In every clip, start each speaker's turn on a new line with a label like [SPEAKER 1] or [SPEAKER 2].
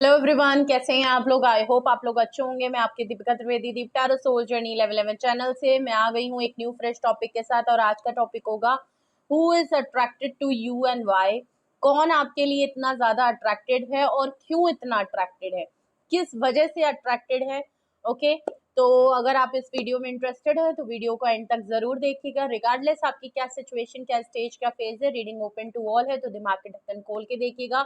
[SPEAKER 1] Hello everyone, कैसे हैं आप लोग। आई होप आप लोग अच्छे होंगे। मैं आपकी Deepika Trivedi Deep tarot soul journey level 11 channel से मैं आ गई हूँ एक न्यू फ्रेश टॉपिक के साथ। और आज का टॉपिक होगा who is attracted to you and why. कौन आपके लिए इतना ज्यादा अट्रैक्टेड है और क्यों इतना अट्रैक्टेड है, किस वजह से अट्रैक्टेड है। ओके, तो अगर आप इस वीडियो में इंटरेस्टेड है तो वीडियो को एंड तक जरूर देखिएगा। रिगार्डलेस आपकी क्या सिचुएशन, क्या स्टेज, क्या फेज है, रीडिंग ओपन टू ऑल है, तो दिमाग के ढक्कन खोल के देखिएगा।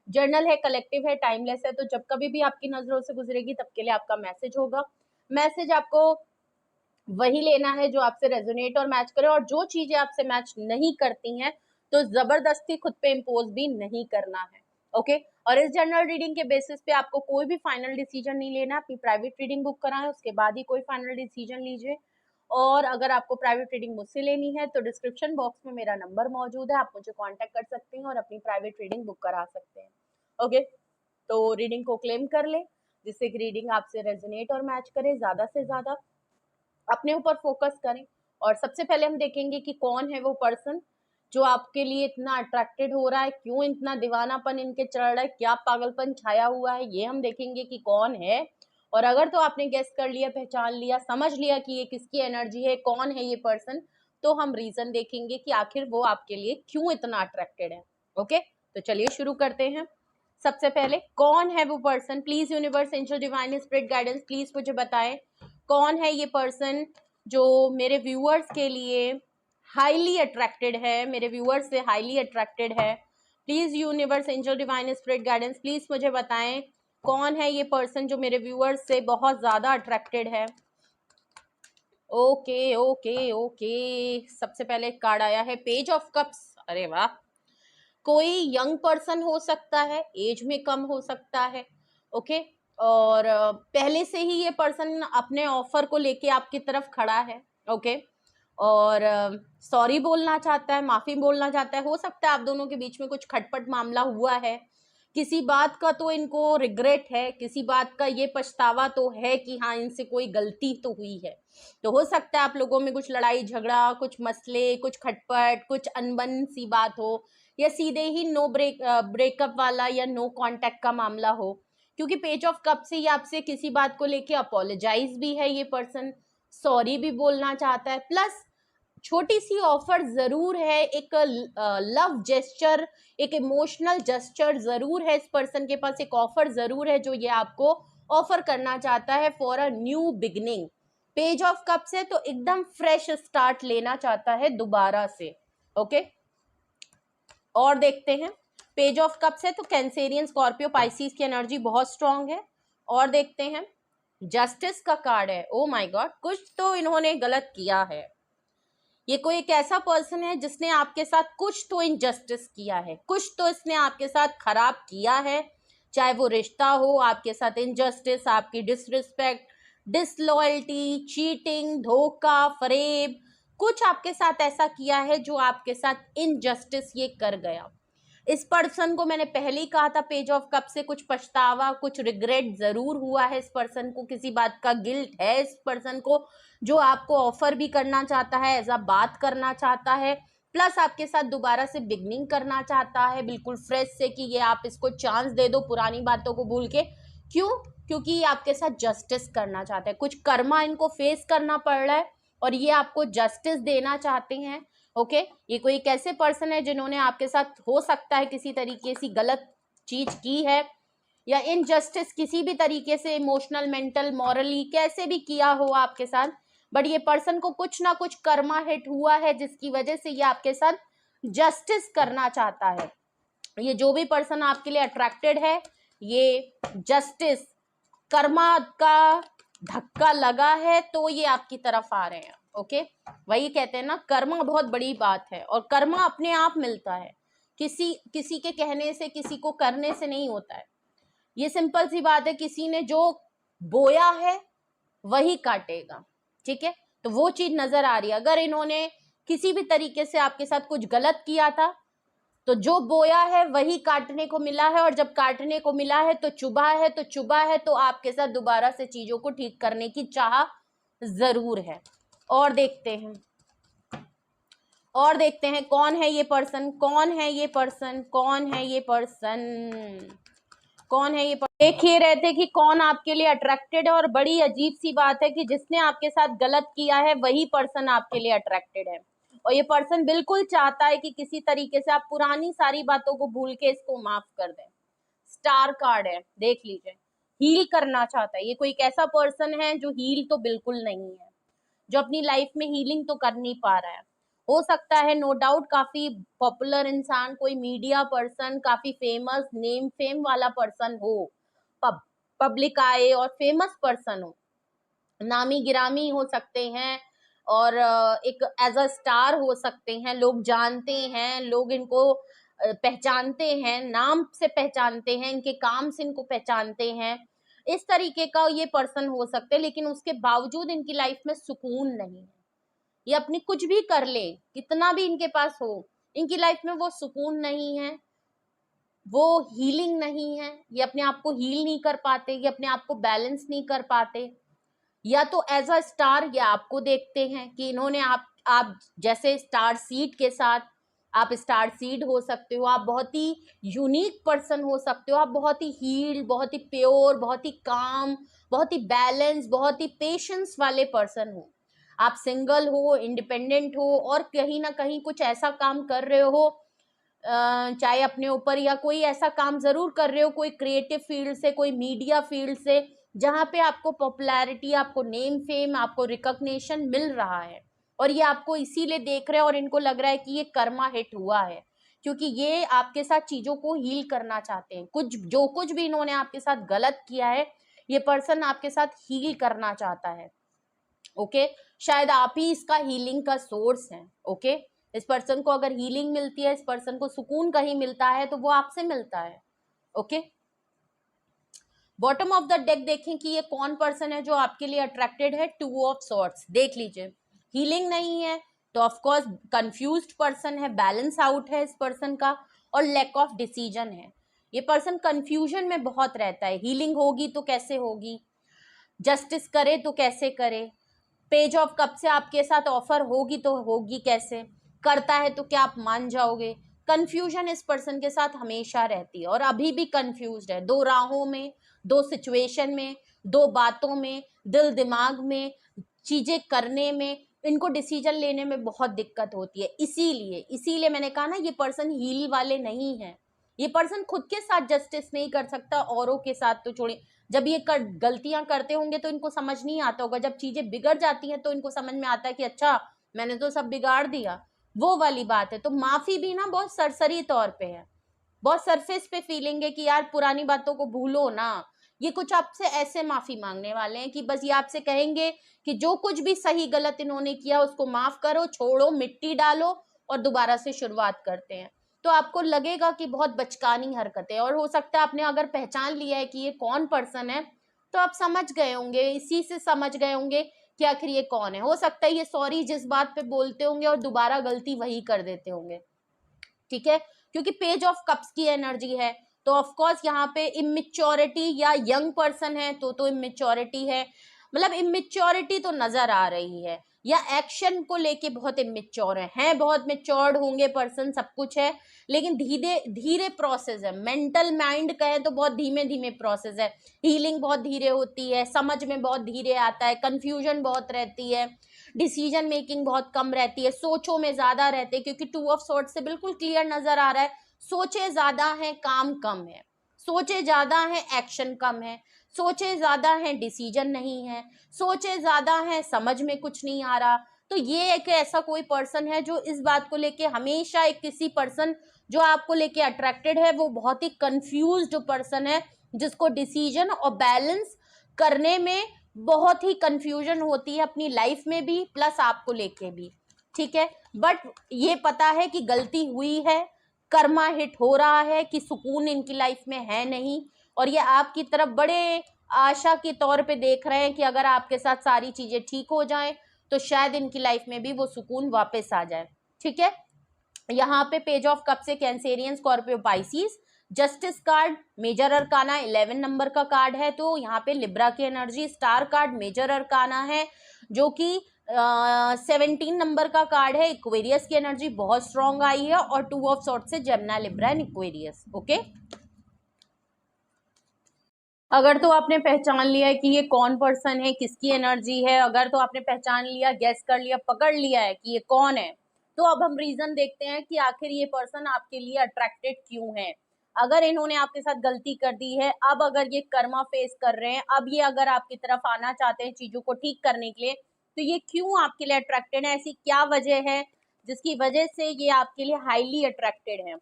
[SPEAKER 1] जर्नल है, कलेक्टिव है, टाइमलेस है, तो जब कभी भी आपकी नजरों से गुजरेगी तब के लिए आपका मैसेज होगा। मैसेज आपको वही लेना है जो आपसे रेजोनेट और मैच करे, और जो चीजें आपसे मैच नहीं करती हैं तो जबरदस्ती खुद पे इम्पोज भी नहीं करना है। ओके, और इस जनरल रीडिंग के बेसिस पे आपको कोई भी फाइनल डिसीजन नहीं लेना। अपनी प्राइवेट रीडिंग बुक कराएं, उसके बाद ही कोई फाइनल डिसीजन लीजिए। और अगर आपको प्राइवेट रीडिंग मुझसे लेनी है तो डिस्क्रिप्शन बॉक्स में मेरा नंबर मौजूद है, आप मुझे कांटेक्ट कर सकते हैं और अपनी प्राइवेट रीडिंग बुक करा सकते हैं। ओके, तो रीडिंग को क्लेम कर ले, जिससे कि रीडिंग आपसे रेजोनेट और मैच करे। ज्यादा से ज्यादा अपने ऊपर फोकस करें। और सबसे पहले हम देखेंगे कि कौन है वो पर्सन जो आपके लिए इतना अट्रैक्टेड हो रहा है, क्यों इतना दीवानापन इनके चढ़ रहा है, क्या पागलपन छाया हुआ है, ये हम देखेंगे कि कौन है। और अगर तो आपने गेस कर लिया, पहचान लिया, समझ लिया कि ये किसकी एनर्जी है, कौन है ये पर्सन, तो हम रीजन देखेंगे कि आखिर वो आपके लिए क्यों इतना अट्रैक्टेड है। ओके, तो चलिए शुरू करते हैं। सबसे पहले कौन है वो person. Please universe, angel, divine spirit guidance, please मुझे बताएं कौन है ये पर्सन जो मेरे व्यूअर्स के लिए हाईली अट्रैक्टेड है, मेरे व्यूअर्स से हाईली अट्रैक्टेड है। Please universe, angel, divine spirit guidance, please मुझे बताएं कौन है ये पर्सन जो मेरे व्यूअर्स से बहुत ज्यादा अट्रैक्टेड है। ओके ओके ओके, सबसे पहले कार्ड आया है पेज ऑफ कप्स। अरे वाह, कोई यंग पर्सन हो सकता है, एज में कम हो सकता है। ओके, और पहले से ही ये पर्सन अपने ऑफर को लेके आपकी तरफ खड़ा है। ओके, और सॉरी बोलना चाहता है, माफी बोलना चाहता है। हो सकता है आप दोनों के बीच में कुछ खटपट मामला हुआ है, किसी बात का तो इनको रिग्रेट है, किसी बात का ये पछतावा तो है कि हाँ इनसे कोई गलती तो हुई है। तो हो सकता है आप लोगों में कुछ लड़ाई झगड़ा, कुछ मसले, कुछ खटपट, कुछ अनबन सी बात हो, या सीधे ही नो ब्रेकअप वाला या नो कांटेक्ट का मामला हो। क्योंकि पेज ऑफ कप से ये आपसे किसी बात को लेके अपोलोजाइज भी है, ये पर्सन सॉरी भी बोलना चाहता है, प्लस छोटी सी ऑफर जरूर है, एक लव जेस्चर, एक इमोशनल जेस्चर जरूर है इस पर्सन के पास, एक ऑफर जरूर है जो ये आपको ऑफर करना चाहता है for a new beginning. Page of cups है तो एकदम फ्रेश स्टार्ट लेना चाहता है दोबारा से। ओके, और देखते हैं। पेज ऑफ कप्स है तो कैंसेरियन, स्कॉर्पियो, पाइसिस की एनर्जी बहुत स्ट्रांग है। और देखते हैं, जस्टिस का कार्ड है। ओ माय गॉड, कुछ तो इन्होंने गलत किया है। ये कोई एक ऐसा पर्सन है जिसने आपके साथ कुछ तो इनजस्टिस किया है, कुछ तो इसने आपके साथ खराब किया है। चाहे वो रिश्ता हो, आपके साथ इनजस्टिस, आपकी डिसरिस्पेक्ट, डिसलॉयल्टी, चीटिंग, धोखा, फरेब, कुछ आपके साथ ऐसा किया है जो आपके साथ इनजस्टिस ये कर गया। इस पर्सन को मैंने पहले ही कहा था, पेज ऑफ कप से कुछ पछतावा, कुछ रिग्रेट जरूर हुआ है। इस पर्सन को किसी बात का गिल्ट है, इस पर्सन को जो आपको ऑफर भी करना चाहता है, एज अ बात करना चाहता है, प्लस आपके साथ दोबारा से बिगनिंग करना चाहता है बिल्कुल फ्रेश से, कि ये आप इसको चांस दे दो पुरानी बातों को भूल के। क्यों? क्योंकि ये आपके साथ जस्टिस करना चाहते हैं, कुछ कर्मा इनको फेस करना पड़ रहा है और ये आपको जस्टिस देना चाहते हैं। ओके, ये कोई एक ऐसे पर्सन है जिन्होंने आपके साथ हो सकता है किसी तरीके से गलत चीज की है, या इनजस्टिस किसी भी तरीके से, इमोशनल, मेंटल, मॉरली, कैसे भी किया हो आपके साथ। बट ये पर्सन को कुछ ना कुछ कर्मा हिट हुआ है जिसकी वजह से ये आपके साथ जस्टिस करना चाहता है। ये जो भी पर्सन आपके लिए अट्रैक्टेड है, ये जस्टिस, कर्मा का धक्का लगा है तो ये आपकी तरफ आ रहे हैं। ओके, वही कहते हैं ना, कर्मा बहुत बड़ी बात है और कर्मा अपने आप मिलता है, किसी किसी के कहने से, किसी को करने से नहीं होता है। ये सिंपल सी बात है, किसी ने जो बोया है वही काटेगा। ठीक है, तो वो चीज नजर आ रही है। अगर इन्होंने किसी भी तरीके से आपके साथ कुछ गलत किया था तो जो बोया है वही काटने को मिला है, और जब काटने को मिला है तो चुभा है, तो चुभा है तो आपके साथ दोबारा से चीजों को ठीक करने की चाह जरूर है। और देखते हैं, और देखते हैं कौन है ये पर्सन, कौन है ये पर्सन, कौन है ये पर्सन। कौन है ये देख ही रहे थे कि कौन आपके लिए अट्रैक्टेड है, और बड़ी अजीब सी बात है कि जिसने आपके साथ गलत किया है वही पर्सन आपके लिए अट्रैक्टेड है, और ये पर्सन बिल्कुल चाहता है कि किसी तरीके से आप पुरानी सारी बातों को भूल के इसको माफ कर दें। स्टार कार्ड है, देख लीजिए, हील करना चाहता है। ये कोई एक ऐसा पर्सन है जो हील तो बिल्कुल नहीं है, जो अपनी लाइफ में हीलिंग तो कर नहीं पा रहा है। हो सकता है नो डाउट काफी पॉपुलर इंसान, कोई मीडिया पर्सन, काफी फेमस नेम फेम वाला पर्सन हो, पब्लिक आए और फेमस पर्सन हो, नामी गिरामी हो सकते हैं, और एक एज अ स्टार हो सकते हैं, लोग जानते हैं, लोग इनको पहचानते हैं, नाम से पहचानते हैं, इनके काम से इनको पहचानते हैं, इस तरीके का ये पर्सन हो सकते हैं। लेकिन उसके बावजूद इनकी लाइफ में सुकून नहीं है। ये अपनी कुछ भी कर ले, कितना भी इनके पास हो, इनकी लाइफ में वो सुकून नहीं है, वो हीलिंग नहीं है, ये अपने आप को हील नहीं कर पाते, ये अपने आप को बैलेंस नहीं कर पाते। या तो एज अ स्टार ये आपको देखते हैं कि इन्होंने आप जैसे स्टार सीड के साथ, आप स्टार सीड हो सकते हो, आप बहुत ही यूनिक पर्सन हो सकते हो, आप बहुत ही हील्ड, बहुत ही प्योर, बहुत ही काम, बहुत ही बैलेंस, बहुत ही पेशेंस वाले पर्सन हो। आप सिंगल हो, इंडिपेंडेंट हो, और कहीं ना कहीं कुछ ऐसा काम कर रहे हो, चाहे अपने ऊपर, या कोई ऐसा काम जरूर कर रहे हो, कोई क्रिएटिव फील्ड से, कोई मीडिया फील्ड से, जहां पे आपको पॉपुलैरिटी, आपको नेम फेम, आपको रिकॉग्निशन मिल रहा है, और ये आपको इसीलिए देख रहे हैं, और इनको लग रहा है कि ये कर्मा हिट हुआ है, क्योंकि ये आपके साथ चीजों को हील करना चाहते हैं। जो कुछ भी इन्होंने आपके साथ गलत किया है, ये पर्सन आपके साथ हील करना चाहता है। ओके, शायद आप ही इसका हीलिंग का सोर्स है। ओके, इस पर्सन को अगर हीलिंग मिलती है, इस पर्सन को सुकून कहीं मिलता है, तो वो आपसे मिलता है। Okay, bottom of the deck देखें कि ये कौन पर्सन है जो आपके लिए अट्रैक्टेड है। 2 ऑफ सॉर्ड्स देख लीजिए, हीलिंग नहीं है तो ऑफ कोर्स कंफ्यूज्ड पर्सन है, बैलेंस आउट है इस पर्सन का, और लैक ऑफ डिसीजन है। ये पर्सन कंफ्यूजन में बहुत रहता है, हीलिंग होगी तो कैसे होगी, जस्टिस करे तो कैसे करे, पेज ऑफ कप से आपके साथ ऑफर होगी तो होगी कैसे, करता है तो क्या आप मान जाओगे। कंफ्यूजन इस पर्सन के साथ हमेशा रहती है, और अभी भी कंफ्यूज्ड है, 2 राहों में, 2 सिचुएशन में, 2 बातों में, दिल दिमाग में, चीजें करने में, इनको डिसीजन लेने में बहुत दिक्कत होती है। इसीलिए मैंने कहा ना, ये पर्सन हील वाले नहीं है। ये पर्सन खुद के साथ जस्टिस नहीं कर सकता, औरों के साथ तो छोड़िए। जब ये गलतियां करते होंगे तो इनको समझ नहीं आता होगा, जब चीजें बिगड़ जाती हैं तो इनको समझ में आता है कि अच्छा, मैंने तो सब बिगाड़ दिया, वो वाली बात है। तो माफी भी ना बहुत सरसरी तौर पे है, बहुत सरफेस पे फीलिंग है कि यार पुरानी बातों को भूलो ना। ये कुछ आपसे ऐसे माफी मांगने वाले हैं कि बस ये आपसे कहेंगे कि जो कुछ भी सही गलत इन्होंने किया उसको माफ करो, छोड़ो, मिट्टी डालो, और दोबारा से शुरुआत करते हैं। तो आपको लगेगा कि बहुत बचकानी हरकतें, और हो सकता है आपने अगर पहचान लिया है कि ये कौन पर्सन है, तो आप समझ गए होंगे, इसी से समझ गए होंगे कि आखिर ये कौन है। हो सकता है ये सॉरी जिस बात पे बोलते होंगे और दोबारा गलती वही कर देते होंगे। ठीक है, क्योंकि पेज ऑफ कप्स की एनर्जी है, तो ऑफ कोर्स यहाँ पे इमेच्योरिटी, या यंग पर्सन है तो इमेच्योरिटी है, मतलब इमेच्योरिटी तो नजर आ रही है, या एक्शन को लेके बहुत इमेच्योर हैं, बहुत मेच्योर्ड होंगे पर्सन, सब कुछ है, लेकिन धीरे धीरे प्रोसेस है। मेंटल माइंड कहे तो बहुत धीमे धीमे प्रोसेस है, हीलिंग बहुत धीरे होती है, समझ में बहुत धीरे आता है, कंफ्यूजन बहुत रहती है, डिसीजन मेकिंग बहुत कम रहती है, सोचों में ज्यादा रहते हैं, क्योंकि 2 ऑफ सॉर्ड से बिल्कुल क्लियर नजर आ रहा है, सोचे ज्यादा है, काम कम है, सोचे ज्यादा है, एक्शन कम है, सोचे ज्यादा है, डिसीजन नहीं है, सोचे ज्यादा है, समझ में कुछ नहीं आ रहा। तो ये एक ऐसा कोई पर्सन है जो इस बात को लेके हमेशा, एक किसी पर्सन जो आपको लेके अट्रैक्टेड है, वो बहुत ही कंफ्यूज्ड पर्सन है, जिसको डिसीजन और बैलेंस करने में बहुत ही कंफ्यूजन होती है, अपनी लाइफ में भी प्लस आपको लेके भी। ठीक है, बट ये पता है कि गलती हुई है, कर्मा हिट हो रहा है, कि सुकून इनकी लाइफ में है नहीं, और ये आपकी तरफ बड़े आशा के तौर पे देख रहे हैं कि अगर आपके साथ सारी चीजें ठीक हो जाएं तो शायद इनकी लाइफ में भी वो सुकून वापस आ जाए। ठीक है, यहाँ पे पेज ऑफ कप से Cancerian, Scorpio, Pisces, justice card major arcana 11 number का कार्ड है, तो यहाँ पे लिब्रा की energy, star card major arcana है जो कि 17 नंबर का कार्ड है, इक्वेरियस की एनर्जी बहुत स्ट्रॉन्ग आई है, और 2 ऑफ सॉर्ड से Gemini, Libra and Aquarius. Okay, अगर तो आपने पहचान लिया है कि ये कौन पर्सन है, किसकी एनर्जी है, अगर तो आपने पहचान लिया, गेस कर लिया, पकड़ लिया है कि ये कौन है, तो अब हम रीजन देखते हैं कि आखिर ये पर्सन आपके लिए अट्रैक्टेड क्यों है। अगर इन्होंने आपके साथ गलती कर दी है, अब अगर ये कर्मा फेस कर रहे हैं, अब ये अगर आपकी तरफ आना चाहते हैं चीजों को ठीक करने के लिए, तो ये क्यों आपके लिए अट्रैक्टेड है, ऐसी क्या वजह है जिसकी वजह से ये आपके लिए हाईली अट्रैक्टेड है।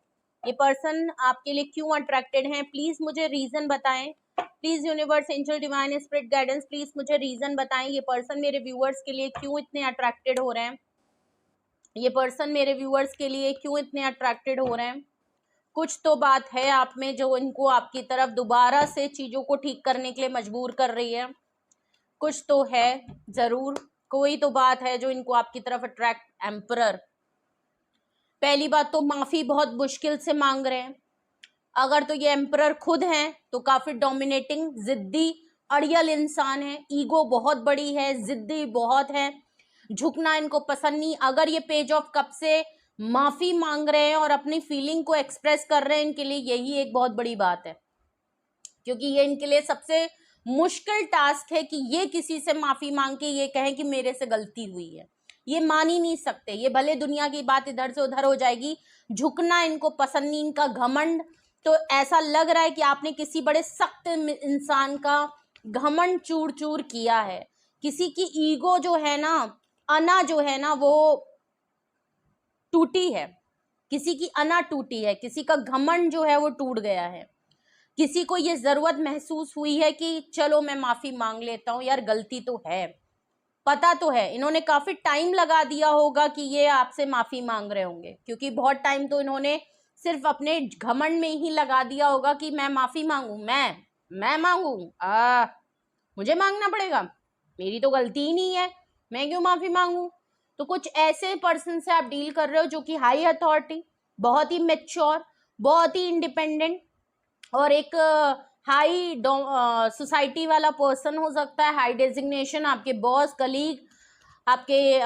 [SPEAKER 1] ये पर्सन आपके लिए क्यों अट्रैक्टेड है, प्लीज मुझे रीजन बताएं। Please universe, angel, divine spirit guidance, please मुझे रीजन बताएं ये पर्सन मेरे व्यूअर्स के लिए क्यों इतने अट्रैक्टेड हो रहे हैं, ये पर्सन मेरे व्यूअर्स के लिए क्यों इतने अट्रैक्टेड हो रहे हैं। कुछ तो बात है आप में जो इनको आपकी तरफ दोबारा से चीजों को ठीक करने के लिए मजबूर कर रही है। कुछ तो है जरूर, कोई तो बात है जो इनको आपकी तरफ अट्रैक्ट। एम्परर, पहली बात तो माफी बहुत मुश्किल से मांग रहे हैं। अगर तो ये एम्परर खुद हैं तो काफी डोमिनेटिंग, जिद्दी, अड़ियल इंसान है, ईगो बहुत बड़ी है, जिद्दी बहुत है, झुकना इनको पसंद नहीं। अगर ये पेज ऑफ कप से माफी मांग रहे हैं और अपनी फीलिंग को एक्सप्रेस कर रहे हैं, इनके लिए यही एक बहुत बड़ी बात है, क्योंकि ये इनके लिए सबसे मुश्किल टास्क है कि ये किसी से माफी मांग के ये कहें कि मेरे से गलती हुई है। ये मान ही नहीं सकते, ये भले दुनिया की बात इधर से उधर हो जाएगी, झुकना इनको पसंद नहीं, इनका घमंड। तो ऐसा लग रहा है कि आपने किसी बड़े सख्त इंसान का घमंड चूर चूर किया है। किसी की ईगो जो है ना, अना जो है ना, वो टूटी है, किसी की अना टूटी है, किसी का घमंड जो है वो टूट गया है। किसी को ये जरूरत महसूस हुई है कि चलो मैं माफी मांग लेता हूँ, यार गलती तो है, पता तो है। इन्होंने काफी टाइम लगा दिया होगा कि ये आपसे माफी मांग रहे होंगे, क्योंकि बहुत टाइम तो इन्होंने सिर्फ अपने घमंड में ही लगा दिया होगा कि मैं माफी मांगू, मैं मांगू, मुझे मांगना पड़ेगा, मेरी तो गलती ही नहीं है, मैं क्यों माफी मांगू। तो कुछ ऐसे पर्सन से आप डील कर रहे हो जो कि हाई अथॉरिटी, बहुत ही मेच्योर, बहुत ही इंडिपेंडेंट और एक हाई सोसाइटी वाला पर्सन हो सकता है, हाई डेजिग्नेशन, आपके बॉस, कलीग, आपके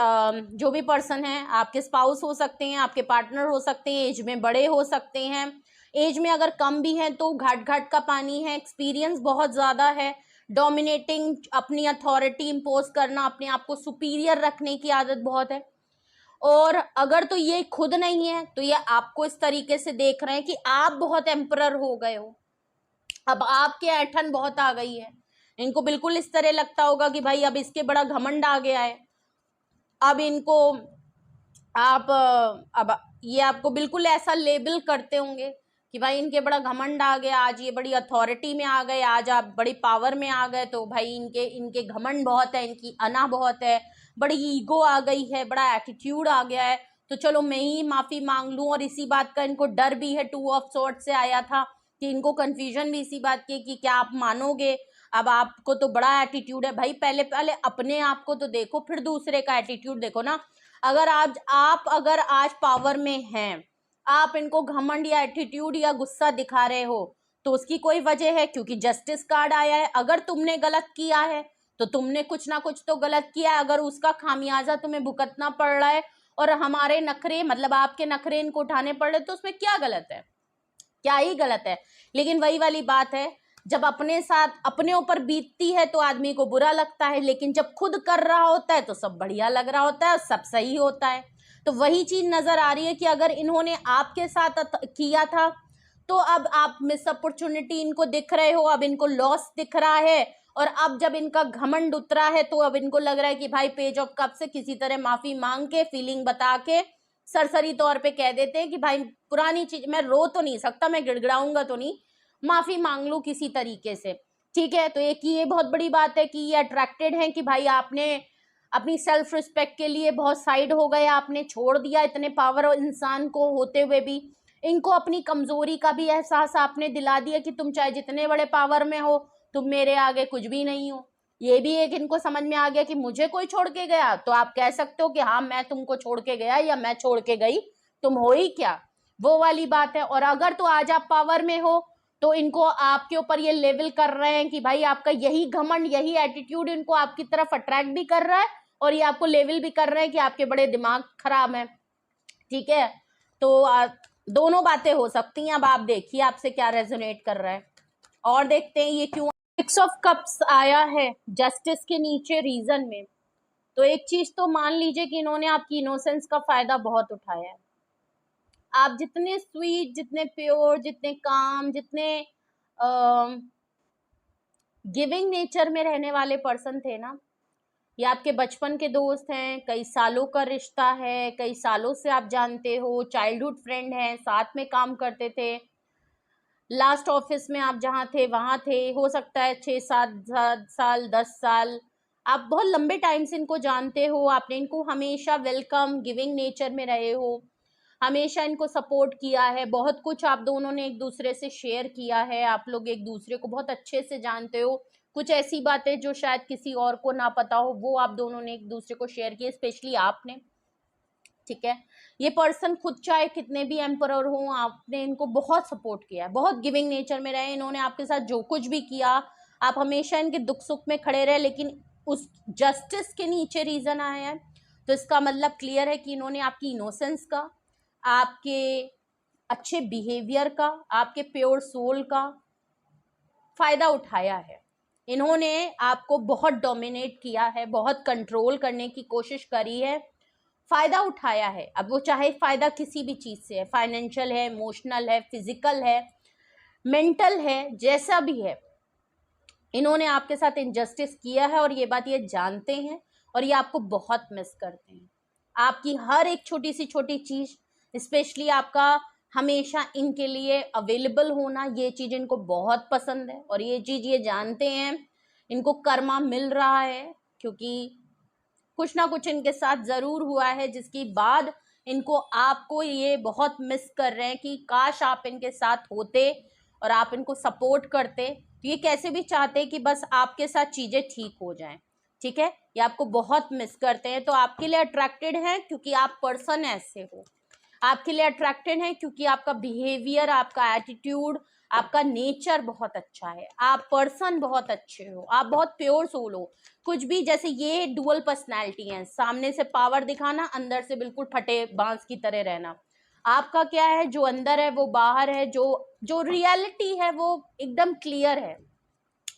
[SPEAKER 1] जो भी पर्सन है, आपके स्पाउस हो सकते हैं, आपके पार्टनर हो सकते हैं, एज में बड़े हो सकते हैं, एज में अगर कम भी हैं तो घाट घाट का पानी है, एक्सपीरियंस बहुत ज़्यादा है, डोमिनेटिंग, अपनी अथॉरिटी इम्पोज करना, अपने आप को सुपीरियर रखने की आदत बहुत है। और अगर तो ये खुद नहीं है तो ये आपको इस तरीके से देख रहे हैं कि आप बहुत एम्परर हो गए हो, अब आपके ऐठन बहुत आ गई है। इनको बिल्कुल इस तरह लगता होगा कि भाई अब इसके बड़ा घमंड आ गया है, अब इनको आप अब ये आपको बिल्कुल ऐसा लेबल करते होंगे कि भाई इनके बड़ा घमंड आ गया, आज ये बड़ी अथॉरिटी में आ गए, आज आप बड़ी पावर में आ गए, तो भाई इनके घमंड बहुत है, इनकी अना बहुत है, बड़ी ईगो आ गई है, बड़ा एटीट्यूड आ गया है, तो चलो मैं ही माफी मांग लूं। और इसी बात का इनको डर भी है, 2 ऑफ सॉर्ड से आया था कि इनको कंफ्यूजन भी इसी बात की कि क्या आप मानोगे, अब आपको तो बड़ा एटीट्यूड है। भाई पहले पहले अपने आप को तो देखो, फिर दूसरे का एटीट्यूड देखो ना। अगर अगर आज पावर में हैं, आप इनको घमंड या एटीट्यूड या गुस्सा दिखा रहे हो, तो उसकी कोई वजह है, क्योंकि जस्टिस कार्ड आया है। अगर तुमने गलत किया है तो तुमने कुछ ना कुछ तो गलत किया है, अगर उसका खामियाजा तुम्हें भुगतना पड़ रहा है और हमारे नखरे, मतलब आपके नखरे इनको उठाने पड़ रहे, तो उसमें क्या गलत है, क्या ही गलत है। लेकिन वही वाली बात है, जब अपने साथ अपने ऊपर बीतती है तो आदमी को बुरा लगता है, लेकिन जब खुद कर रहा होता है तो सब बढ़िया लग रहा होता है, सब सही होता है। तो वही चीज नजर आ रही है कि अगर इन्होंने आपके साथ किया था तो अब आप मिस अपॉर्चुनिटी इनको दिख रहे हो, अब इनको लॉस दिख रहा है, और अब जब इनका घमंड उतरा है तो अब इनको लग रहा है कि भाई पेज ऑफ कप से किसी तरह माफी मांग के, फीलिंग बता के, सरसरी तौर पे कह देते हैं कि भाई पुरानी चीज, मैं रो तो नहीं सकता, मैं गिड़गिड़ाऊंगा तो नहीं, माफी मांग लो किसी तरीके से, ठीक है। तो एक ये बहुत बड़ी बात है कि ये अट्रैक्टेड है कि भाई आपने अपनी सेल्फ रिस्पेक्ट के लिए बहुत साइड हो गए, आपने छोड़ दिया इतने पावर इंसान को होते हुए भी। इनको अपनी कमजोरी का भी एहसास आपने दिला दिया कि तुम चाहे जितने बड़े पावर में हो, तुम मेरे आगे कुछ भी नहीं हो। ये भी एक इनको समझ में आ गया कि मुझे कोई छोड़ के गया तो आप कह सकते हो कि हाँ मैं तुमको छोड़ के गया या मैं छोड़ के गई, तुम हो ही क्या, वो वाली बात है। और अगर तो आज आप पावर में हो तो इनको आपके ऊपर ये लेवल कर रहे हैं कि भाई आपका यही घमंड, यही एटीट्यूड इनको आपकी तरफ अट्रैक्ट भी कर रहा है, और ये आपको लेवल भी कर रहे हैं कि आपके बड़े दिमाग खराब है, ठीक है। तो दोनों बातें हो सकती हैं। अब आप देखिए आपसे क्या रेजोनेट कर रहा है, और देखते हैं ये क्यों सिक्स ऑफ कप्स आया है जस्टिस के नीचे रीजन में, तो एक चीज तो मान लीजिए कि इन्होंने आपकी इनोसेंस का फायदा बहुत उठाया है। आप जितने स्वीट, जितने प्योर, जितने काम, जितने गिविंग नेचर में रहने वाले पर्सन थे ना, ये आपके बचपन के दोस्त हैं, कई सालों का रिश्ता है, कई सालों से आप जानते हो, चाइल्डहुड फ्रेंड हैं, साथ में काम करते थे, लास्ट ऑफिस में आप जहाँ थे वहाँ थे, हो सकता है 6-7 साल 10 साल, आप बहुत लंबे टाइम से इनको जानते हो, आपने इनको हमेशा वेलकम गिविंग नेचर में रहे हो, हमेशा इनको सपोर्ट किया है, बहुत कुछ आप दोनों ने एक दूसरे से शेयर किया है, आप लोग एक दूसरे को बहुत अच्छे से जानते हो, कुछ ऐसी बातें जो शायद किसी और को ना पता हो वो आप दोनों ने एक दूसरे को शेयर किए, स्पेशली आपने। ठीक है, ये पर्सन खुद चाहे कितने भी एम्परर हो, आपने इनको बहुत सपोर्ट किया है, बहुत गिविंग नेचर में रहे, इन्होंने आपके साथ जो कुछ भी किया आप हमेशा इनके दुख सुख में खड़े रहे, लेकिन उस जस्टिस के नीचे रीजन आया है, तो इसका मतलब क्लियर है कि इन्होंने आपकी इनोसेंस का, आपके अच्छे बिहेवियर का, आपके प्योर सोल का फायदा उठाया है। इन्होंने आपको बहुत डोमिनेट किया है, बहुत कंट्रोल करने की कोशिश करी है, फायदा उठाया है। अब वो चाहे फायदा किसी भी चीज से है, फाइनेंशियल है, इमोशनल है, फिजिकल है, मेंटल है, जैसा भी है, इन्होंने आपके साथ इनजस्टिस किया है और ये बात ये जानते हैं और ये आपको बहुत मिस करते हैं। आपकी हर एक छोटी सी छोटी चीज, स्पेशली आपका हमेशा इनके लिए अवेलेबल होना, ये चीज इनको बहुत पसंद है और ये चीज ये जानते हैं इनको कर्मा मिल रहा है, क्योंकि कुछ ना कुछ इनके साथ जरूर हुआ है जिसकी बाद इनको आपको ये बहुत मिस कर रहे हैं कि काश आप इनके साथ होते और आप इनको सपोर्ट करते, तो ये कैसे भी चाहते कि बस आपके साथ चीजें ठीक हो जाएं। ठीक है, ये आपको बहुत मिस करते हैं, तो आपके लिए अट्रैक्टेड है क्योंकि आप पर्सन ऐसे हो, आपके लिए अट्रैक्टेड है क्योंकि आपका बिहेवियर, आपका एटीट्यूड, आपका नेचर बहुत अच्छा है, आप पर्सन बहुत अच्छे हो, आप बहुत प्योर सोल हो। कुछ भी, जैसे ये डुअल पर्सनैलिटी है, सामने से पावर दिखाना, अंदर से बिल्कुल फटे बांस की तरह रहना। आपका क्या है, जो अंदर है वो बाहर है, जो जो रियलिटी है वो एकदम क्लियर है,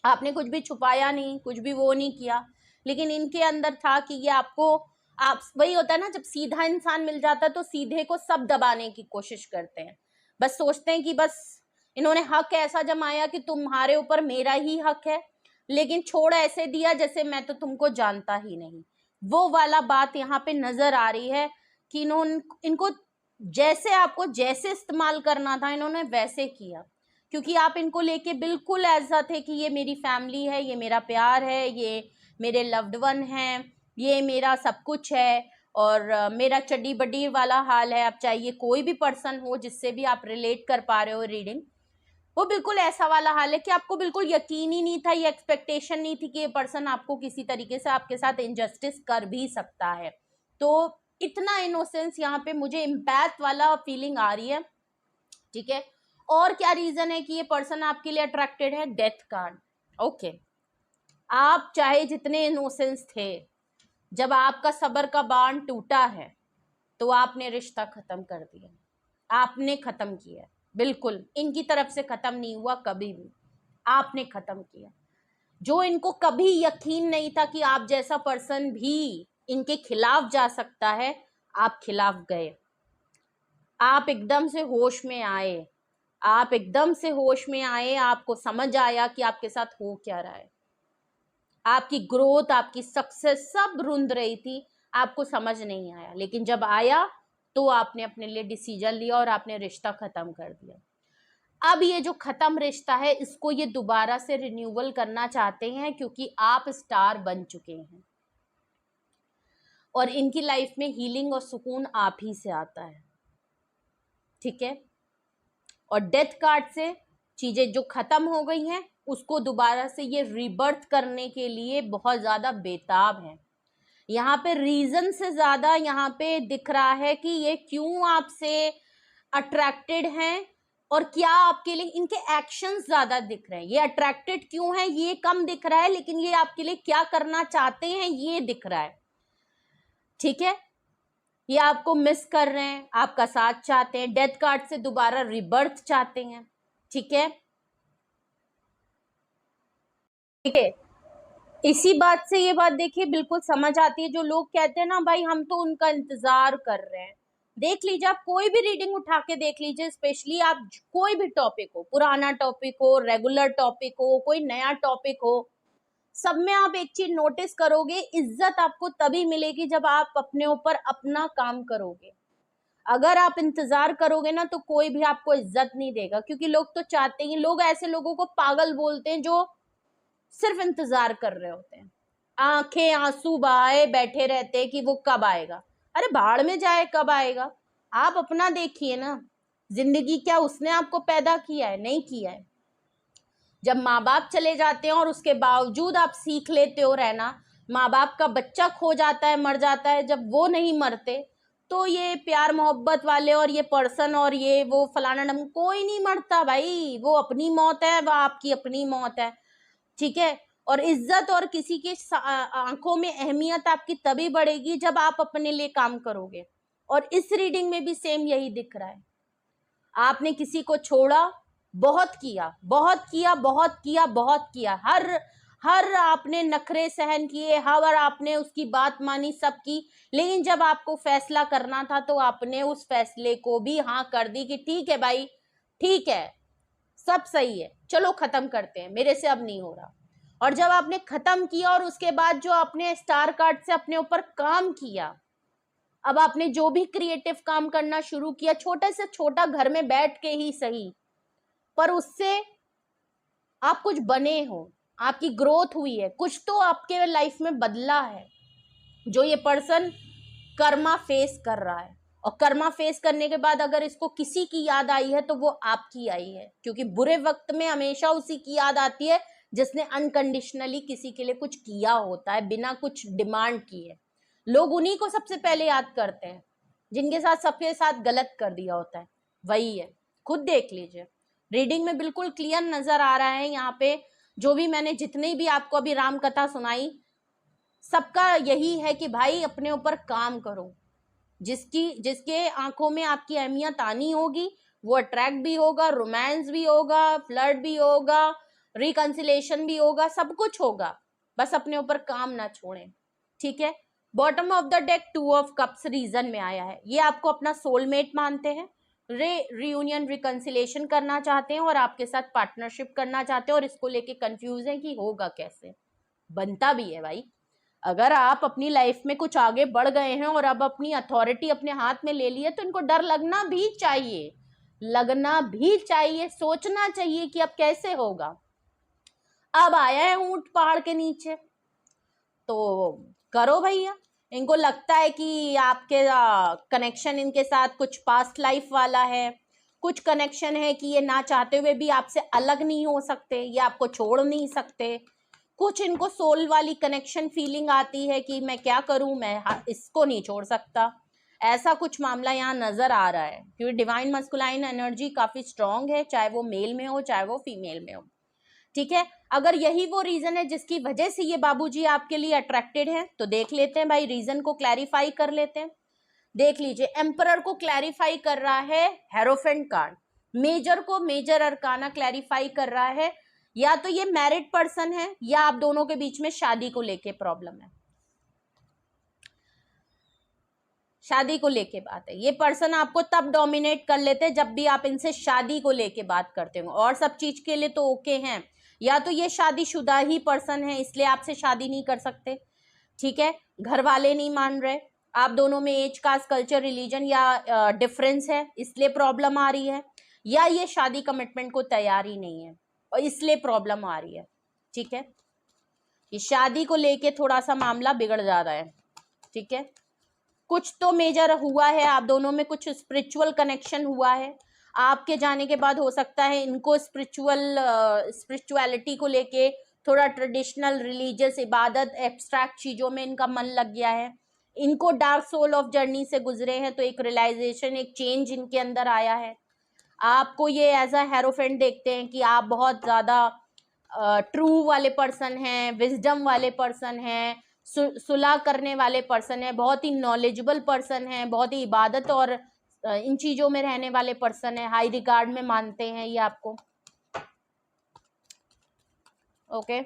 [SPEAKER 1] आपने कुछ भी छुपाया नहीं, कुछ भी वो नहीं किया, लेकिन इनके अंदर था कि ये आपको, आप वही होता है ना, जब सीधा इंसान मिल जाता है तो सीधे को सब दबाने की कोशिश करते हैं, बस सोचते हैं कि बस इन्होंने हक ऐसा जमाया कि तुम्हारे ऊपर मेरा ही हक है, लेकिन छोड़ ऐसे दिया जैसे मैं तो तुमको जानता ही नहीं। वो वाला बात यहाँ पे नजर आ रही है कि इन्होंने इनको जैसे आपको जैसे इस्तेमाल करना था इन्होंने वैसे किया, क्योंकि आप इनको लेके बिल्कुल ऐसा थे कि ये मेरी फैमिली है, ये मेरा प्यार है, ये मेरे लव्ड वन है, ये मेरा सब कुछ है, और मेरा चड्डी बड्डी वाला हाल है। अब चाहे ये कोई भी पर्सन हो जिससे भी आप रिलेट कर पा रहे हो रीडिंग, वो बिल्कुल ऐसा वाला हाल है कि आपको बिल्कुल यकीन ही नहीं था, ये एक्सपेक्टेशन नहीं थी कि ये पर्सन आपको किसी तरीके से आपके साथ इनजस्टिस कर भी सकता है। तो इतना इनोसेंस यहाँ पे मुझे इम्पैक्ट वाला फीलिंग आ रही है। ठीक है, और क्या रीजन है कि ये पर्सन आपके लिए अट्रैक्टेड है, डेथ कार्ड। ओके, आप चाहे जितने इनोसेंस थे, जब आपका सबर का बांध टूटा है तो आपने रिश्ता खत्म कर दिया, आपने खत्म किया, बिल्कुल इनकी तरफ से खत्म नहीं हुआ कभी भी, आपने खत्म किया। जो इनको कभी यकीन नहीं था कि आप जैसा पर्सन भी इनके खिलाफ जा सकता है, आप खिलाफ गए, आप एकदम से होश में आए, आप एकदम से होश में आए, आपको समझ आया कि आपके साथ हो क्या रहा है, आपकी ग्रोथ, आपकी सक्सेस सब रुंध रही थी, आपको समझ नहीं आया, लेकिन जब आया तो आपने अपने लिए डिसीजन लिया और आपने रिश्ता खत्म कर दिया। अब ये जो खत्म रिश्ता है इसको ये दोबारा से रिन्यूअल करना चाहते हैं, क्योंकि आप स्टार बन चुके हैं और इनकी लाइफ में हीलिंग और सुकून आप ही से आता है। ठीक है, और डेथ कार्ड से चीजें जो खत्म हो गई हैं उसको दोबारा से ये रीबर्थ करने के लिए बहुत ज्यादा बेताब है। यहाँ पे रीजन से ज्यादा यहाँ पे दिख रहा है कि ये क्यों आपसे अट्रैक्टेड हैं और क्या आपके लिए इनके एक्शंस ज्यादा दिख रहे हैं। ये अट्रैक्टेड क्यों है ये कम दिख रहा है, लेकिन ये आपके लिए क्या करना चाहते हैं ये दिख रहा है। ठीक है, ये आपको मिस कर रहे हैं, आपका साथ चाहते हैं, डेथ कार्ड से दोबारा रिबर्थ चाहते हैं। ठीक है, ठीक है, इसी बात से ये बात देखिए बिल्कुल समझ आती है। जो लोग कहते हैं ना भाई हम तो उनका इंतजार कर रहे हैं, देख लीजिए आप कोई भी रीडिंग उठा के देख लीजिए, स्पेशली आप कोई भी टॉपिक हो, पुराना टॉपिक हो, रेगुलर टॉपिक हो, कोई नया टॉपिक हो, सब में आप एक चीज नोटिस करोगे, इज्जत आपको तभी मिलेगी जब आप अपने ऊपर अपना काम करोगे। अगर आप इंतजार करोगे ना तो कोई भी आपको इज्जत नहीं देगा, क्योंकि लोग तो चाहते ही, लोग ऐसे लोगों को पागल बोलते हैं जो सिर्फ इंतजार कर रहे होते हैं, आंखें आंसू बहाए बैठे रहते हैं कि वो कब आएगा। अरे भाड़ में जाए, कब आएगा? आप अपना देखिए ना, जिंदगी क्या उसने आपको पैदा किया है? नहीं किया है। जब माँ बाप चले जाते हैं और उसके बावजूद आप सीख लेते हो रहना, माँ बाप का बच्चा खो जाता है, मर जाता है, जब वो नहीं मरते तो ये प्यार मोहब्बत वाले और ये पर्सन और ये वो फलाना नम, कोई नहीं मरता भाई, वो अपनी मौत है, वो आपकी अपनी मौत है। ठीक है, और इज्जत और किसी की आंखों में अहमियत आपकी तभी बढ़ेगी जब आप अपने लिए काम करोगे। और इस रीडिंग में भी सेम यही दिख रहा है। आपने किसी को छोड़ा, बहुत किया, बहुत किया, बहुत किया, बहुत किया, हर आपने नखरे सहन किए, हर आपने उसकी बात मानी, सब की, लेकिन जब आपको फैसला करना था तो आपने उस फैसले को भी हाँ कर दी कि ठीक है भाई, ठीक है, सब सही है, चलो खत्म करते हैं, मेरे से अब नहीं हो रहा। और जब आपने खत्म किया और उसके बाद जो आपने स्टार कार्ड से अपने ऊपर काम किया, अब आपने जो भी क्रिएटिव काम करना शुरू किया, छोटे से छोटा, घर में बैठ के ही सही, पर उससे आप कुछ बने हो, आपकी ग्रोथ हुई है, कुछ तो आपके लाइफ में बदला है। जो ये पर्सन कर्मा फेस कर रहा है, और कर्मा फेस करने के बाद अगर इसको किसी की याद आई है तो वो आपकी आई है, क्योंकि बुरे वक्त में हमेशा उसी की याद आती है जिसने अनकंडीशनली किसी के लिए कुछ किया होता है, बिना कुछ डिमांड किए। लोग उन्हीं को सबसे पहले याद करते हैं जिनके साथ सबके साथ गलत कर दिया होता है, वही है। खुद देख लीजिए, रीडिंग में बिल्कुल क्लियर नजर आ रहा है यहाँ पे। जो भी मैंने जितनी भी आपको अभी राम कथा सुनाई, सबका यही है कि भाई अपने ऊपर काम करो। जिसके आंखों में आपकी अहमियत आनी होगी वो अट्रैक्ट भी होगा, रोमांस भी होगा, फ्लर्ट भी होगा, रिकंसिलेशन भी होगा, सब कुछ होगा, बस अपने ऊपर काम ना छोड़ें। ठीक है, bottom of the deck 2 of cups region में आया है। ये आपको अपना सोलमेट मानते हैं, रियूनियन रिकंसिलेशन करना चाहते हैं और आपके साथ पार्टनरशिप करना चाहते हैं, और इसको लेके कंफ्यूज है कि होगा कैसे। बनता भी है भाई, अगर आप अपनी लाइफ में कुछ आगे बढ़ गए हैं और अब अपनी अथॉरिटी अपने हाथ में ले ली है तो इनको डर लगना भी चाहिए, लगना भी चाहिए, सोचना चाहिए कि अब कैसे होगा। अब आया है ऊंट पहाड़ के नीचे तो करो भैया। इनको लगता है कि आपके कनेक्शन इनके साथ कुछ पास्ट लाइफ वाला है, कुछ कनेक्शन है कि ये ना चाहते हुए भी आपसे अलग नहीं हो सकते, ये आपको छोड़ नहीं सकते। कुछ इनको सोल वाली कनेक्शन फीलिंग आती है कि मैं क्या करूं, मैं इसको नहीं छोड़ सकता, ऐसा कुछ मामला यहाँ नजर आ रहा है। क्योंकि डिवाइन मस्कुलाइन एनर्जी काफी स्ट्रांग है, चाहे वो मेल में हो चाहे वो फीमेल में हो। ठीक है, अगर यही वो रीजन है जिसकी वजह से ये बाबूजी आपके लिए अट्रैक्टेड है तो देख लेते हैं भाई, रीजन को क्लैरिफाई कर लेते हैं। देख लीजिए, एम्परर को क्लैरिफाई कर रहा है हेरोफेंट कार्ड, मेजर को मेजर अरकाना क्लैरिफाई कर रहा है। या तो ये मैरिड पर्सन है या आप दोनों के बीच में शादी को लेके प्रॉब्लम है, शादी को लेके बात है। ये पर्सन आपको तब डोमिनेट कर लेते हैं जब भी आप इनसे शादी को लेके बात करते हो, और सब चीज के लिए तो ओके हैं। या तो ये शादीशुदा ही पर्सन है इसलिए आपसे शादी नहीं कर सकते, ठीक है, घर वाले नहीं मान रहे, आप दोनों में एज, कास्ट, कल्चर, रिलीजन या डिफरेंस है इसलिए प्रॉब्लम आ रही है, या ये शादी कमिटमेंट को तैयार ही नहीं है और इसलिए प्रॉब्लम आ रही है। ठीक है, ये शादी को लेके थोड़ा सा मामला बिगड़ जा रहा है। ठीक है, कुछ तो मेजर हुआ है, आप दोनों में कुछ स्पिरिचुअल कनेक्शन हुआ है। आपके जाने के बाद हो सकता है इनको स्पिरिचुअलिटी को लेके थोड़ा ट्रेडिशनल रिलीजियस इबादत एब्स्ट्रैक्ट चीजों में इनका मन लग गया है। इनको डार्क सोल ऑफ जर्नी से गुजरे हैं तो एक रियलाइजेशन, एक चेंज इनके अंदर आया है। आपको ये एज अ हेरोफेंट देखते हैं कि आप बहुत ज्यादा ट्रू वाले पर्सन हैं, विजडम वाले पर्सन हैं, सुलह करने वाले पर्सन है, बहुत ही नॉलेजेबल पर्सन है, बहुत ही इबादत और इन चीजों में रहने वाले पर्सन है, हाई रिगार्ड में मानते हैं ये आपको। ओके,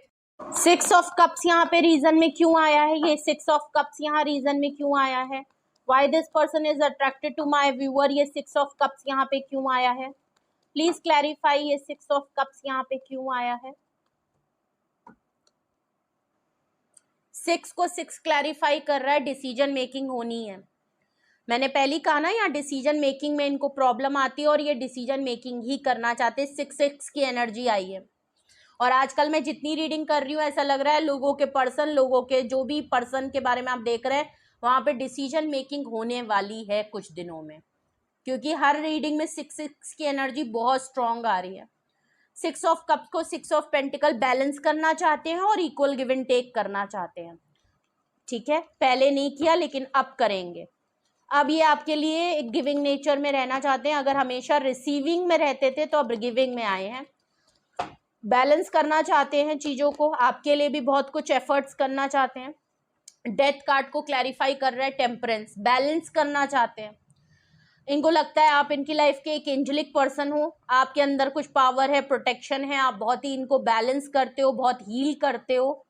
[SPEAKER 1] सिक्स ऑफ कप्स यहाँ पे रीजन में क्यों आया है? ये सिक्स ऑफ कप्स यहाँ रीजन में क्यों आया है? Why this person is attracted to my viewer, ये सिक्स ऑफ कप्स यहाँ पे क्यों आया है? प्लीज क्लैरिफाई, ये सिक्स ऑफ कप्स यहाँ पे क्यों आया है? सिक्स को सिक्स क्लैरिफाई कर रहा है, डिसीजन मेकिंग होनी है। मैंने पहले कहा ना, यहाँ डिसीजन मेकिंग में इनको प्रॉब्लम आती है और ये डिसीजन मेकिंग ही करना चाहते हैं। सिक्स सिक्स की एनर्जी आई है और आजकल मैं जितनी रीडिंग कर रही हूँ ऐसा लग रहा है लोगों के पर्सन, लोगों के जो भी पर्सन के बारे में आप देख रहे हैं वहां पे डिसीजन मेकिंग होने वाली है कुछ दिनों में, क्योंकि हर रीडिंग में सिक्स सिक्स की एनर्जी बहुत स्ट्रांग आ रही है। सिक्स ऑफ कप्स को सिक्स ऑफ पेंटिकल बैलेंस करना चाहते हैं और इक्वल गिव एंड टेक करना चाहते हैं। ठीक है, पहले नहीं किया लेकिन अब करेंगे। अब ये आपके लिए एक गिविंग नेचर में रहना चाहते हैं। अगर हमेशा रिसीविंग में रहते थे तो अब गिविंग में आए हैं। बैलेंस करना चाहते हैं चीजों को, आपके लिए भी बहुत कुछ एफर्ट्स करना चाहते हैं। डेथ कार्ड को क्लैरिफाई कर रहा है, टेम्परेंस, बैलेंस करना चाहते हैं। इनको लगता है आप इनकी लाइफ के एक एंजेलिक पर्सन हो, आपके अंदर कुछ पावर है, प्रोटेक्शन है, आप बहुत ही इनको बैलेंस करते हो, बहुत हील करते हो।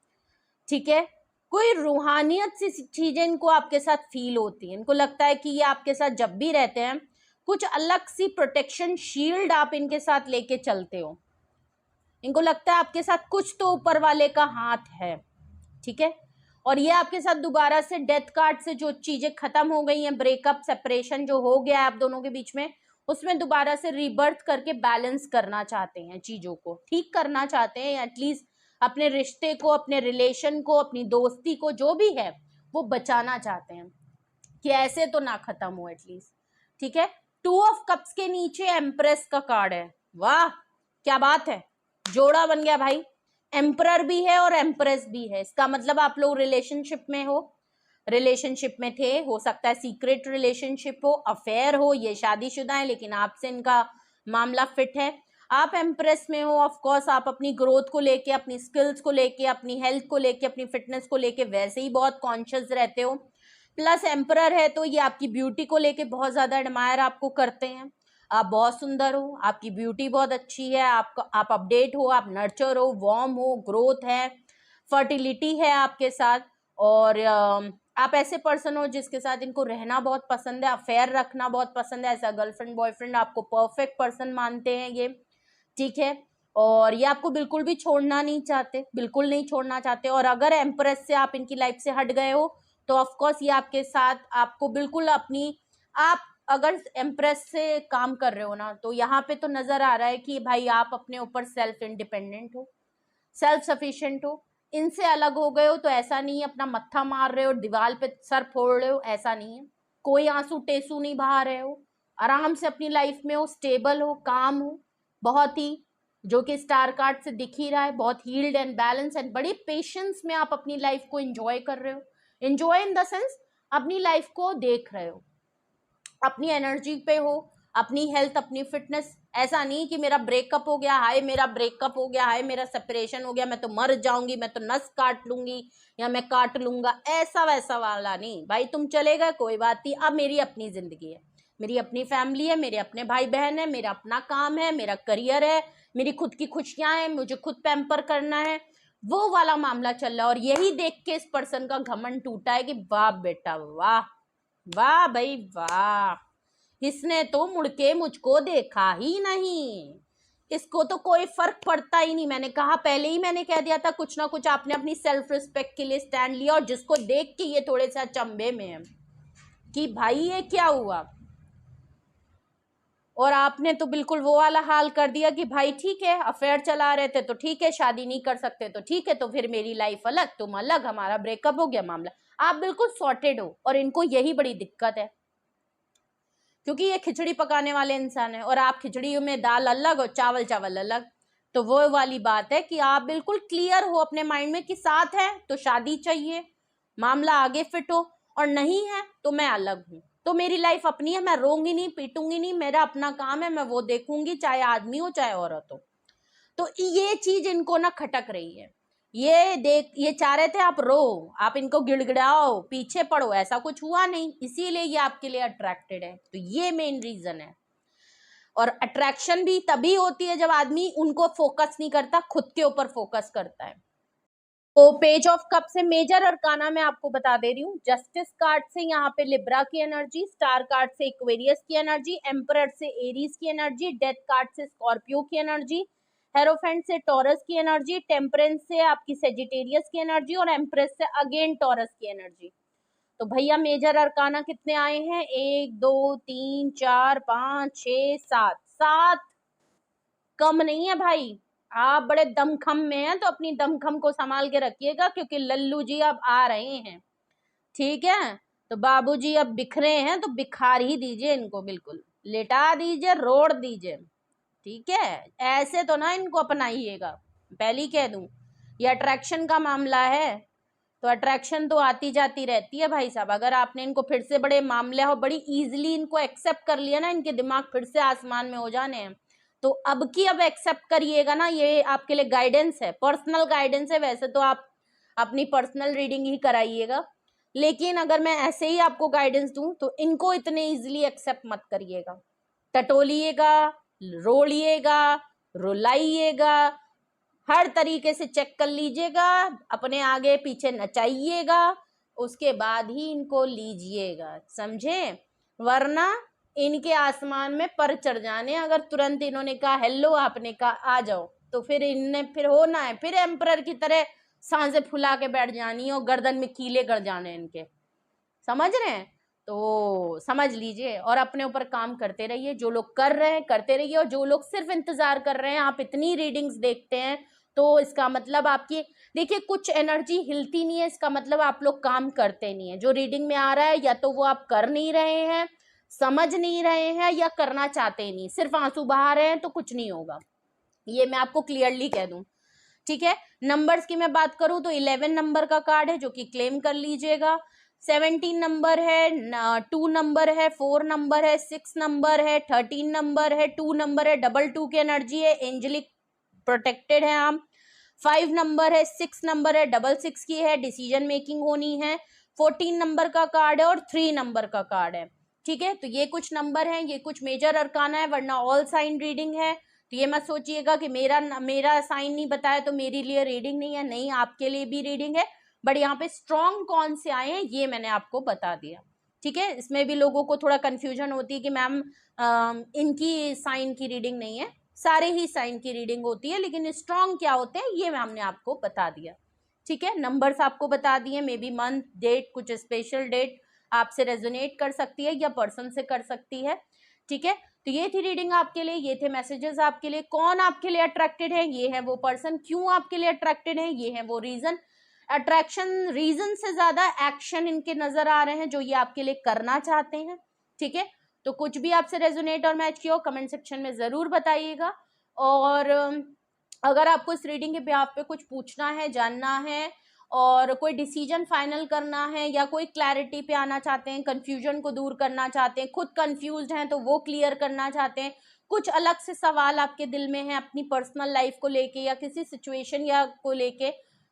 [SPEAKER 1] ठीक है, कोई रूहानियत सी चीजें इनको आपके साथ फील होती है। इनको लगता है कि ये आपके साथ जब भी रहते हैं कुछ अलग सी प्रोटेक्शन शील्ड आप इनके साथ लेके चलते हो। इनको लगता है आपके साथ कुछ तो ऊपर वाले का हाथ है। ठीक है, और ये आपके साथ दोबारा से डेथ कार्ड से जो चीजें खत्म हो गई हैं, ब्रेकअप सेपरेशन जो हो गया है आप दोनों के बीच में, उसमें दोबारा से रीबर्थ करके बैलेंस करना चाहते हैं, चीजों को ठीक करना चाहते हैं, एटलीस्ट अपने रिश्ते को, अपने रिलेशन को, अपनी दोस्ती को, जो भी है वो बचाना चाहते हैं कि ऐसे तो ना खत्म हो एटलीस्ट। ठीक है, टू ऑफ कप्स के नीचे एम्प्रेस का कार्ड है। वाह क्या बात है, जोड़ा बन गया भाई। एम्परर भी है और एम्प्रेस भी है, इसका मतलब आप लोग रिलेशनशिप में हो, रिलेशनशिप में थे, हो सकता है सीक्रेट रिलेशनशिप हो, अफेयर हो, ये शादीशुदा है लेकिन आपसे इनका मामला फिट है। आप एम्प्रेस में हो, ऑफ कोर्स आप अपनी ग्रोथ को लेके, अपनी स्किल्स को लेके, अपनी हेल्थ को लेके, अपनी फिटनेस को लेके वैसे ही बहुत कॉन्शियस रहते हो। प्लस एम्परर है तो ये आपकी ब्यूटी को लेके बहुत ज्यादा एडमायर आपको करते हैं। आप बहुत सुंदर हो, आपकी ब्यूटी बहुत अच्छी है, आप अपडेट हो, आप नर्चर हो, वार्म हो, ग्रोथ है, फर्टिलिटी है आपके साथ। और आप ऐसे पर्सन हो जिसके साथ इनको रहना बहुत पसंद है, अफेयर रखना बहुत पसंद है, ऐसा गर्लफ्रेंड बॉयफ्रेंड आपको परफेक्ट पर्सन मानते हैं ये। ठीक है, और ये आपको बिल्कुल भी छोड़ना नहीं चाहते, बिल्कुल नहीं छोड़ना चाहते। और अगर एम्प्रेस से आप इनकी लाइफ से हट गए हो तो ऑफ कोर्स ये आपके साथ आपको बिल्कुल अपनी, आप अगर एम्प्रेस से काम कर रहे हो ना तो यहाँ पे तो नजर आ रहा है कि भाई आप अपने ऊपर सेल्फ इंडिपेंडेंट हो, सेल्फ सफिशिएंट हो। इनसे अलग हो गए हो तो ऐसा नहीं है अपना मत्था मार रहे हो, दीवार पे सर फोड़ रहे हो, ऐसा नहीं है। कोई आंसू टेसू नहीं बहा रहे हो, आराम से अपनी लाइफ में हो, स्टेबल हो, काम हो, बहुत ही, जो कि स्टार कार्ड से दिख ही रहा है, बहुत हील्ड एंड बैलेंस एंड बड़ी पेशेंस में आप अपनी लाइफ को एंजॉय कर रहे हो। एंजॉय इन द सेंस अपनी लाइफ को देख रहे हो, अपनी एनर्जी पे हो, अपनी हेल्थ, अपनी फिटनेस। ऐसा नहीं कि मेरा ब्रेकअप हो गया, हाय मेरा ब्रेकअप हो गया, हाय मेरा सेपरेशन हो गया, मैं तो मर जाऊंगी, मैं तो नस काट लूंगी या मैं काट लूंगा, ऐसा वैसा वाला नहीं भाई। तुम चले गए कोई बात नहीं, अब मेरी अपनी जिंदगी है, मेरी अपनी फैमिली है, मेरे अपने भाई बहन है, मेरा अपना काम है, मेरा करियर है, मेरी खुद की खुशियां हैं, मुझे खुद पैम्पर करना है, वो वाला मामला चल रहा है। और यही देख के इस पर्सन का घमंड टूटा है कि वाह बेटा वाह, वाह भाई वाह, इसने तो मुड़ के मुझको देखा ही नहीं, इसको तो कोई फर्क पड़ता ही नहीं। मैंने कहा, पहले ही मैंने कह दिया था, कुछ ना कुछ आपने अपनी सेल्फ रिस्पेक्ट के लिए स्टैंड लिया, और जिसको देख के ये थोड़े से अचंभे में है कि भाई ये क्या हुआ। और आपने तो बिल्कुल वो वाला हाल कर दिया कि भाई ठीक है, अफेयर चला रहे थे तो ठीक है, शादी नहीं कर सकते तो ठीक है, तो फिर मेरी लाइफ अलग, तुम अलग, हमारा ब्रेकअप हो गया, मामला आप बिल्कुल सॉर्टेड हो। और इनको यही बड़ी दिक्कत है क्योंकि ये खिचड़ी पकाने वाले इंसान है और आप खिचड़ी में दाल अलग और चावल चावल अलग। तो वो वाली बात है कि आप बिल्कुल क्लियर हो अपने माइंड में कि साथ है तो शादी चाहिए, मामला आगे फिट हो, और नहीं है तो मैं अलग हूं, तो मेरी लाइफ अपनी है, मैं रोऊंगी नहीं, पीटूंगी नहीं, मेरा अपना काम है, मैं वो देखूंगी, चाहे आदमी हो चाहे औरत हो। तो ये चीज इनको ना खटक रही है। ये चाह रहे थे आप रो, आप इनको गिड़गिड़ाओ, पीछे पड़ो, ऐसा कुछ हुआ नहीं, इसीलिए ये आपके लिए अट्रैक्टेड है। तो ये मेन रीजन है। और अट्रैक्शन भी तभी होती है जब आदमी उनको फोकस नहीं करता, खुद के ऊपर फोकस करता है। तो पेज ऑफ कप से मेजर अरकाना मैं आपको बता दे रही हूँ। जस्टिस कार्ड से यहाँ पे लिब्रा की एनर्जी, स्टार कार्ड से एक्वेरियस की एनर्जी, एम्परर से एरीज की एनर्जी, डेथ कार्ड से स्कॉर्पियो की एनर्जी, हेरोफेंट से टॉरस की एनर्जी, टेम्परेंस से आपकी सेजिटेरियस की एनर्जी और एम्प्रेस से अगेन टॉरस की एनर्जी। तो भैया मेजर अरकाना कितने आए हैं? 1 2 3 4 5 6 7, 7 कम नहीं है भाई। आप बड़े दमखम में हैं तो अपनी दमखम को संभाल के रखिएगा, क्योंकि लल्लू जी अब आ रहे हैं, ठीक है? तो बाबूजी अब बिखरे हैं तो बिखार ही दीजिए इनको, बिल्कुल लेटा दीजिए, रोड़ दीजिए, ठीक है? ऐसे तो ना इनको अपनाइएगा, पहले कह दूं। ये अट्रैक्शन का मामला है, तो अट्रैक्शन तो आती जाती रहती है भाई साहब। अगर आपने इनको फिर से बड़े मामले हो, बड़ी इजीली इनको एक्सेप्ट कर लिया ना, इनके दिमाग फिर से आसमान में हो जाने हैं, तो अब की अब एक्सेप्ट करिएगा ना। ये आपके लिए गाइडेंस है, पर्सनल गाइडेंस है। वैसे तो आप अपनी पर्सनल रीडिंग ही कराइएगा, लेकिन अगर मैं ऐसे ही आपको गाइडेंस दूं तो इनको इतने इजीली एक्सेप्ट मत करिएगा। टटोलिएगा, रोलिएगा, रुलाइएगा, हर तरीके से चेक कर लीजिएगा, अपने आगे पीछे नचाइएगा, उसके बाद ही इनको लीजिएगा, समझे? वरना इनके आसमान में पर चढ़ जाने। अगर तुरंत इन्होंने कहा हेलो, आपने कहा आ जाओ, तो फिर इनने फिर होना है, फिर एम्परर की तरह सांसें फुला के बैठ जानी और गर्दन में कीले गड़ जाने इनके, समझ रहे हैं? तो समझ लीजिए और अपने ऊपर काम करते रहिए। जो लोग कर रहे हैं करते रहिए, और जो लोग सिर्फ इंतजार कर रहे हैं, आप इतनी रीडिंग्स देखते हैं तो इसका मतलब आपकी, देखिए कुछ एनर्जी हिलती नहीं है, इसका मतलब आप लोग काम करते नहीं है। जो रीडिंग में आ रहा है या तो वो आप कर नहीं रहे हैं, समझ नहीं रहे हैं, या करना चाहते नहीं, सिर्फ आंसू बहा रहे हैं, तो कुछ नहीं होगा। ये मैं आपको क्लियरली कह दूं, ठीक है? नंबर्स की मैं बात करूं तो 11 नंबर का कार्ड है जो कि क्लेम कर लीजिएगा, 17 नंबर है, 2 नंबर है, 4 नंबर है, 6 नंबर है, 13 नंबर है, 2 नंबर है, डबल 2 की एनर्जी है, एंजेलिक प्रोटेक्टेड है हम। 5 नंबर है, 6 नंबर है, डबल 6 की है, डिसीजन मेकिंग होनी है। 14 नंबर का कार्ड है और 3 नंबर का कार्ड है, ठीक है? तो ये कुछ नंबर हैं, ये कुछ मेजर अरकाना है, वरना ऑल साइन रीडिंग है। तो ये मत सोचिएगा कि मेरा साइन नहीं बताया तो मेरे लिए रीडिंग नहीं है, नहीं, आपके लिए भी रीडिंग है। बट यहाँ पे स्ट्रॉन्ग कौन से आए हैं ये मैंने आपको बता दिया, ठीक है? इसमें भी लोगों को थोड़ा कंफ्यूजन होती है कि मैम इनकी साइन की रीडिंग नहीं है, सारे ही साइन की रीडिंग होती है, लेकिन स्ट्रॉन्ग क्या होते हैं ये मैम ने आपको बता दिया, ठीक है? नंबर्स आपको बता दिए, मे बी मंथ, डेट, कुछ स्पेशल डेट आपसे रेजोनेट कर सकती है या पर्सन से कर सकती है, ठीक है? तो ये थी रीडिंग आपके लिए, ये थे मैसेजेस आपके लिए। कौन आपके लिए अट्रैक्टेड है, ये है वो पर्सन। क्यों आपके लिए अट्रैक्टेड है, ये है वो रीजन। अट्रैक्शन रीजन से ज्यादा एक्शन इनके नजर आ रहे हैं जो ये आपके लिए करना चाहते हैं, ठीक है? तो कुछ भी आपसे रेजोनेट और मैच किया हो कमेंट सेक्शन में जरूर बताइएगा। और अगर आपको इस रीडिंग के बिहाफ पे कुछ पूछना है, जानना है, और कोई डिसीजन फाइनल करना है, या कोई क्लैरिटी पे आना चाहते हैं, कंफ्यूजन को दूर करना चाहते हैं, खुद कंफ्यूज्ड हैं तो वो क्लियर करना चाहते हैं, कुछ अलग से सवाल आपके दिल में है अपनी पर्सनल लाइफ को लेके या किसी सिचुएशन या को लेके,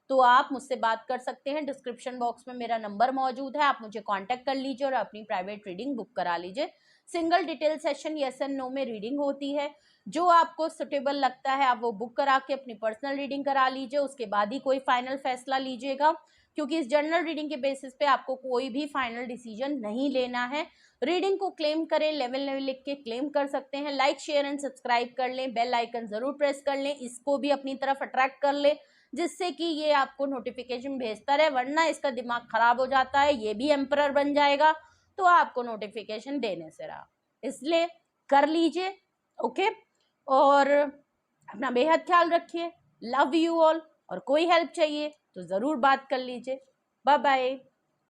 [SPEAKER 1] तो आप मुझसे बात कर सकते हैं। डिस्क्रिप्शन बॉक्स में मेरा नंबर मौजूद है, आप मुझे कांटेक्ट कर लीजिए और अपनी प्राइवेट रीडिंग बुक करा लीजिए। Single detail session yes and no में रीडिंग होती है, जो आपको सुटेबल लगता है आप वो बुक करा के अपनी पर्सनल रीडिंग करा लीजिए, उसके बाद ही कोई फाइनल फैसला लीजिएगा, क्योंकि इस जनरल रीडिंग के बेसिस पे आपको कोई भी फाइनल डिसीजन नहीं लेना है। रीडिंग को क्लेम करें, लेवल लेवल लिख के क्लेम कर सकते हैं। लाइक शेयर एंड सब्सक्राइब कर लें, बेल आइकन जरूर प्रेस कर लें, इसको भी अपनी तरफ अट्रैक्ट कर लें, जिससे कि ये आपको नोटिफिकेशन भेजता रहे, वरना इसका दिमाग खराब हो जाता है, ये भी एम्परर बन जाएगा तो आपको नोटिफिकेशन देने से रहा, इसलिए कर लीजिए, ओके? और अपना बेहद ख्याल रखिए, लव यू ऑल, और कोई हेल्प चाहिए तो जरूर बात कर लीजिए। Bye bye.